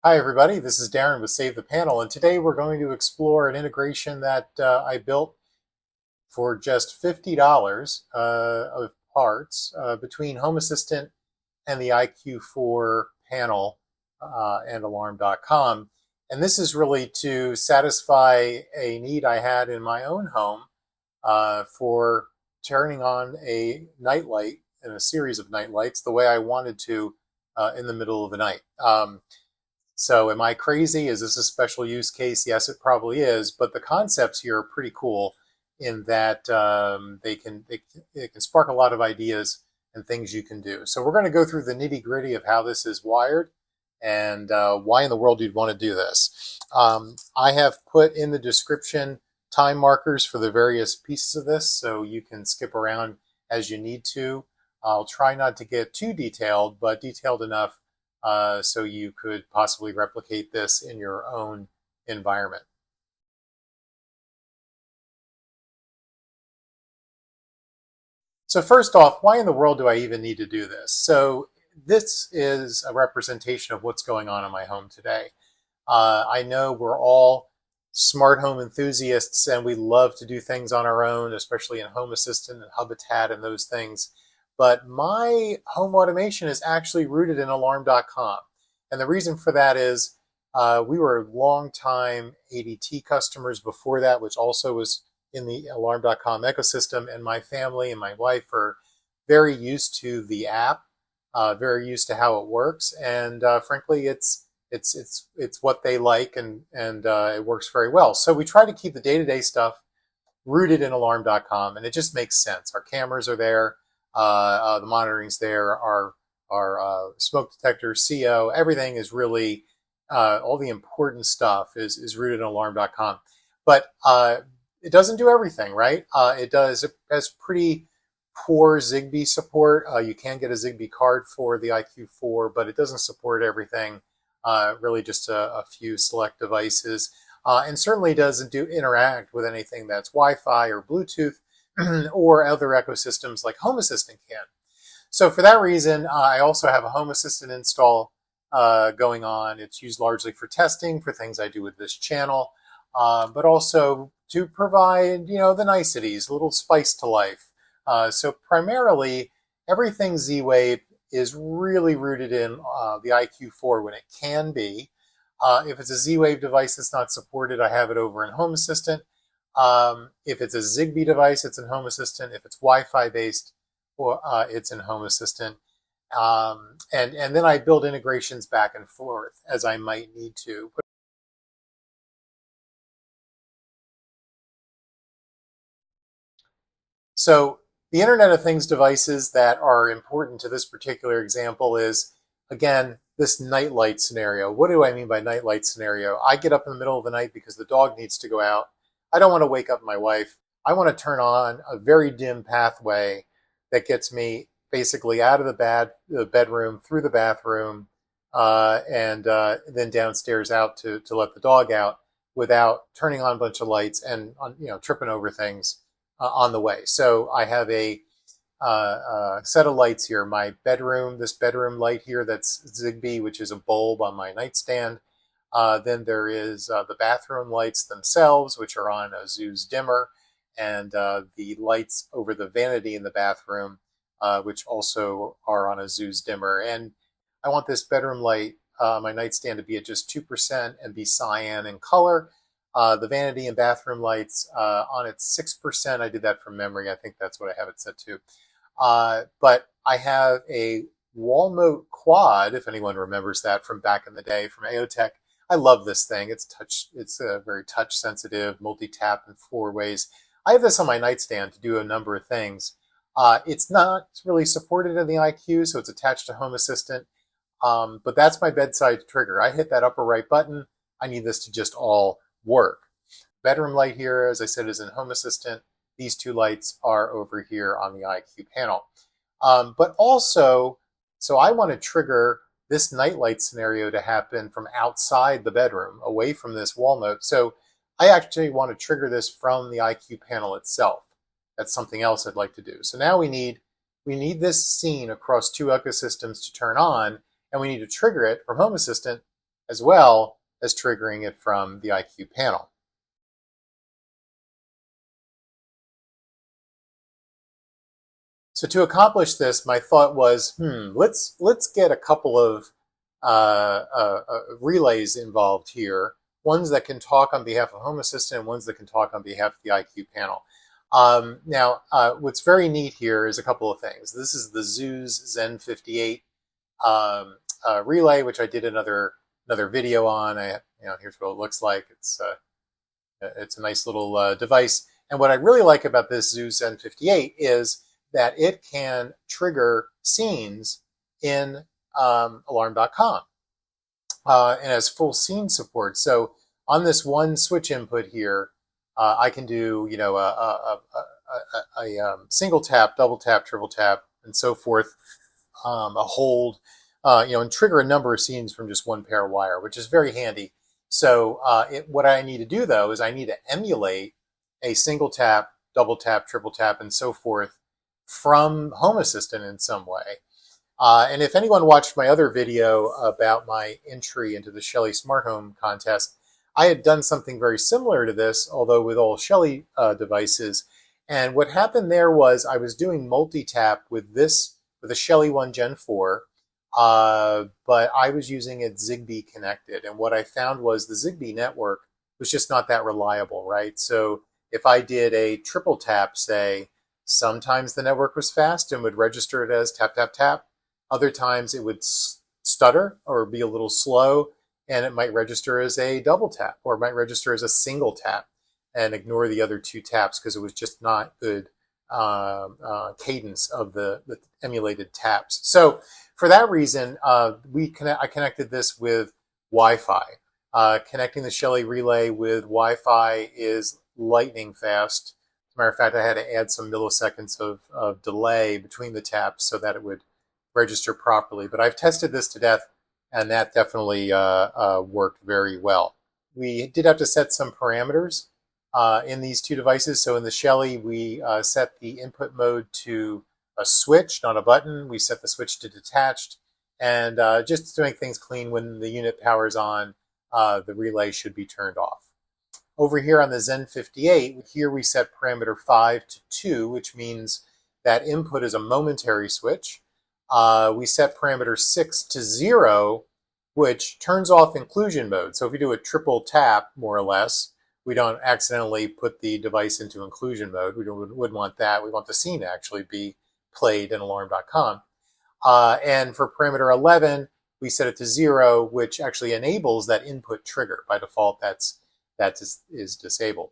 Hi everybody, this is Darren with SaveThePanel, and today we're going to explore an integration that I built for just $50 of parts between Home Assistant and the IQ4 panel and alarm.com. And this is really to satisfy a need I had in my own home for turning on a nightlight and a series of nightlights the way I wanted to in the middle of the night. So am I crazy? Is this a special use case? Yes, it probably is. But the concepts here are pretty cool in that they can spark a lot of ideas and things you can do. So we're going to go through the nitty gritty of how this is wired and why in the world you'd want to do this. I have put in the description time markers for the various pieces of this, so you can skip around as you need to. I'll try not to get too detailed, but detailed enough so you could possibly replicate this in your own environment. So first off, why in the world do I even need to do this? So this is a representation of what's going on in my home today. I know we're all smart home enthusiasts and we love to do things on our own, especially in Home Assistant and Habitat and those things. But my home automation is actually rooted in alarm.com. And the reason for that is we were longtime ADT customers before that, which also was in the alarm.com ecosystem. And my family and my wife are very used to the app, very used to how it works. And frankly, it's what they like, and it works very well. So we try to keep the day-to-day stuff rooted in alarm.com, and it just makes sense. Our cameras are there. The monitoring's there, our smoke detector, CO, everything is really, all the important stuff is rooted in alarm.com. But it doesn't do everything, right? It has pretty poor Zigbee support. You can get a Zigbee card for the IQ4, but it doesn't support everything, really just a few select devices. And certainly doesn't interact with anything that's Wi-Fi or Bluetooth, or other ecosystems like Home Assistant can. So for that reason, I also have a Home Assistant install going on. It's used largely for testing, for things I do with this channel, but also to provide, the niceties, a little spice to life. So primarily, everything Z-Wave is really rooted in the IQ4 when it can be. If it's a Z-Wave device that's not supported, I have it over in Home Assistant. If it's a Zigbee device, it's in Home Assistant. If it's Wi-Fi based, it's in Home Assistant. And then I build integrations back and forth as I might need to. So the Internet of Things devices that are important to this particular example is, again, this nightlight scenario. What do I mean by nightlight scenario? I get up in the middle of the night because the dog needs to go out. I don't want to wake up my wife. I want to turn on a very dim pathway that gets me basically out of the bedroom, through the bathroom, and then downstairs out to let the dog out without turning on a bunch of lights and tripping over things on the way. So I have a set of lights here. My bedroom, this bedroom light here that's Zigbee, which is a bulb on my nightstand. Then there is the bathroom lights themselves, which are on a Zeus dimmer, and the lights over the vanity in the bathroom, which also are on a Zeus dimmer. And I want this bedroom light, my nightstand, to be at just 2% and be cyan in color. The vanity and bathroom lights on its 6%. I did that from memory. I think that's what I have it set to. But I have a wall moat quad, if anyone remembers that from back in the day from AOTech. I love this thing. It's very touch sensitive, multi-tap in 4 ways. I have this on my nightstand to do a number of things. It's not really supported in the IQ, so it's attached to Home Assistant. But that's my bedside trigger. I hit that upper right button. I need this to just all work. Bedroom light here, as I said, is in Home Assistant. These 2 lights are over here on the IQ panel. But also, so I want to trigger this nightlight scenario to happen from outside the bedroom, away from this wall moat. So I actually want to trigger this from the IQ panel itself. That's something else I'd like to do. So now we need this scene across 2 ecosystems to turn on, and we need to trigger it from Home Assistant as well as triggering it from the IQ panel. So to accomplish this, my thought was, let's get a couple of relays involved here, ones that can talk on behalf of Home Assistant and ones that can talk on behalf of the IQ panel. Now, what's very neat here is a couple of things. This is the Zooz Zen 58 relay, which I did another video on. Here's what it looks like. It's a nice little device. And what I really like about this Zooz Zen 58 is that it can trigger scenes in alarm.com and has full scene support. So on this one switch input here, I can do a single tap, double tap, triple tap, and so forth, a hold, and trigger a number of scenes from just one pair of wire, which is very handy. So what I need to do though is I need to emulate a single tap, double tap, triple tap, and so forth from Home Assistant in some way. And if anyone watched my other video about my entry into the Shelly Smart Home contest, I had done something very similar to this, although with all Shelly devices. And what happened there was I was doing multi-tap with a Shelly 1 Gen 4, but I was using it Zigbee connected. And what I found was the Zigbee network was just not that reliable, right? So if I did a triple tap, say, sometimes the network was fast and would register it as tap, tap, tap. Other times it would stutter or be a little slow, and it might register as a double tap, or it might register as a single tap and ignore the other two taps because it was just not good cadence of the emulated taps. So for that reason, I connected this with Wi-Fi. Connecting the Shelly relay with Wi-Fi is lightning fast. As a matter of fact, I had to add some milliseconds of delay between the taps so that it would register properly. But I've tested this to death, and that definitely worked very well. We did have to set some parameters in these two devices. So in the Shelly, we set the input mode to a switch, not a button. We set the switch to detached. And just to make things clean, when the unit powers on, the relay should be turned off. Over here on the Zen 58, here we set parameter 5 to 2, which means that input is a momentary switch. We set parameter 6 to 0, which turns off inclusion mode. So if we do a triple tap, more or less, we don't accidentally put the device into inclusion mode. We wouldn't want that. We want the scene to actually be played in alarm.com. And for parameter 11, we set it to 0, which actually enables that input trigger. By default, that is disabled.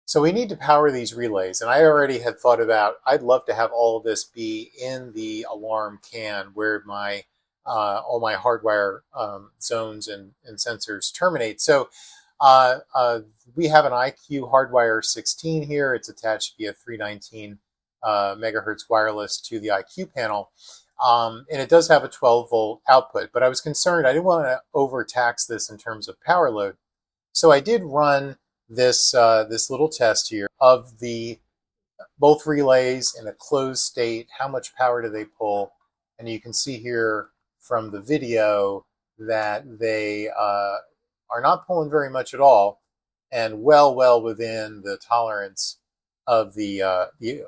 So we need to power these relays, and I already had thought about, I'd love to have all of this be in the alarm can where my all my hardwire zones and sensors terminate. So we have an IQ hardwire 16 here. It's attached via 319 megahertz wireless to the IQ panel. And it does have a 12 volt output, but I was concerned, I didn't want to overtax this in terms of power load. So I did run this little test here of both relays in a closed state. How much power do they pull? And you can see here from the video that they are not pulling very much at all, and well within the tolerance of the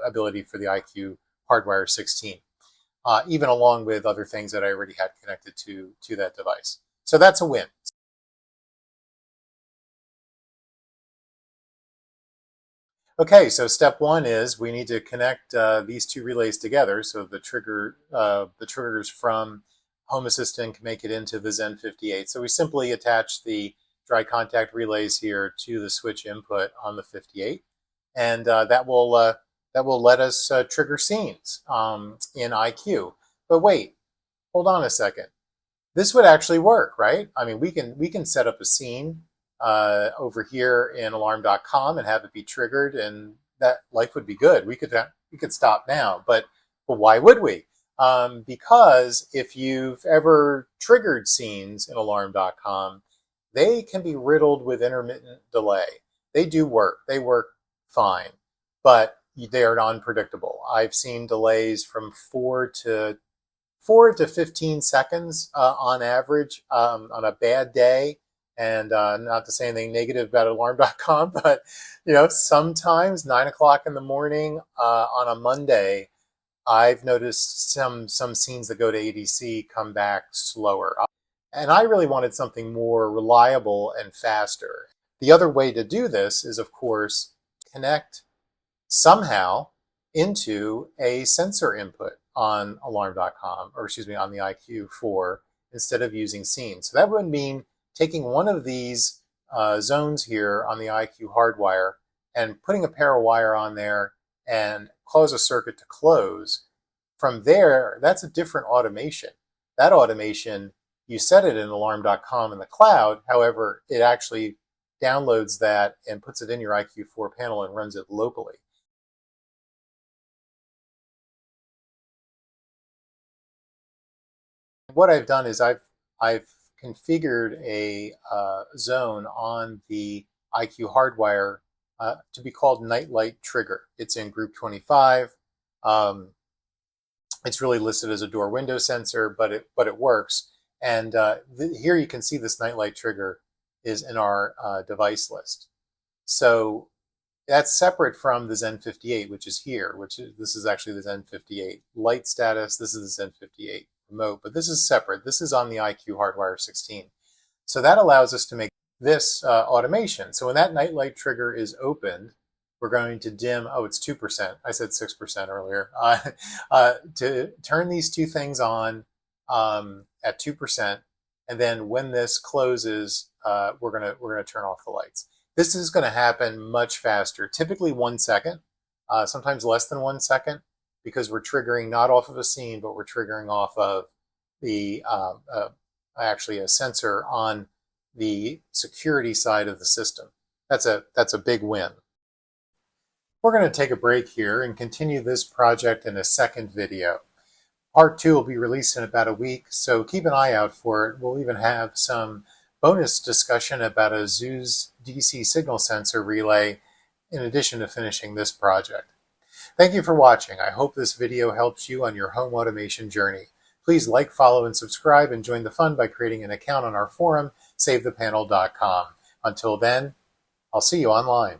ability for the IQ hardwire 16, even along with other things that I already had connected to that device. So that's a win. Okay, so step one is we need to connect these two relays together so the triggers from Home Assistant can make it into the Zen 58. So we simply attach the dry contact relays here to the switch input on the 58, and that will let us trigger scenes in IQ. But wait, hold on a second. This would actually work, right? I mean, we can set up a scene over here in alarm.com and have it be triggered, and that life would be good. We could stop now, but why would we? Because if you've ever triggered scenes in alarm.com, they can be riddled with intermittent delay. They do work. They work fine, but they are unpredictable. I've seen delays from 4 to 4 to 15 seconds on average on a bad day. And not to say anything negative about alarm.com, but sometimes 9 o'clock in the morning on a Monday, I've noticed some scenes that go to ADC come back slower. And I really wanted something more reliable and faster. The other way to do this is, of course, connect somehow into a sensor input on alarm.com, or excuse me, on the IQ4, instead of using scenes. So that would mean taking one of these zones here on the IQ hardwire and putting a pair of wire on there and cause a circuit to close. From there, that's a different automation. That automation, you set it in alarm.com in the cloud. However, it actually downloads that and puts it in your IQ4 panel and runs it locally. What I've done is I've configured a zone on the IQ hardwire to be called Nightlight Trigger. It's in group 25. It's really listed as a door window sensor, but it works. And here you can see this Nightlight Trigger is in our device list. So that's separate from the Zen 58, which is here, this is actually the Zen 58. Light status, this is the Zen 58 remote, but this is separate. This is on the IQ Hardwire 16. So that allows us to make this automation. So when that Nightlight Trigger is opened, we're going to dim, it's 2%. I said 6% earlier. To turn these two things on at 2%, and then when this closes, we're gonna turn off the lights. This is going to happen much faster, typically 1 second, sometimes less than 1 second, because we're triggering not off of a scene, but we're triggering off of the actually a sensor on the security side of the system. That's a big win. We're going to take a break here and continue this project in a second video. Part 2 will be released in about a week, so keep an eye out for it. We'll even have some bonus discussion about a Zooz DC signal sensor relay in addition to finishing this project. Thank you for watching. I hope this video helps you on your home automation journey. Please like, follow, and subscribe, and join the fun by creating an account on our forum, SaveThePanel.com. Until then, I'll see you online.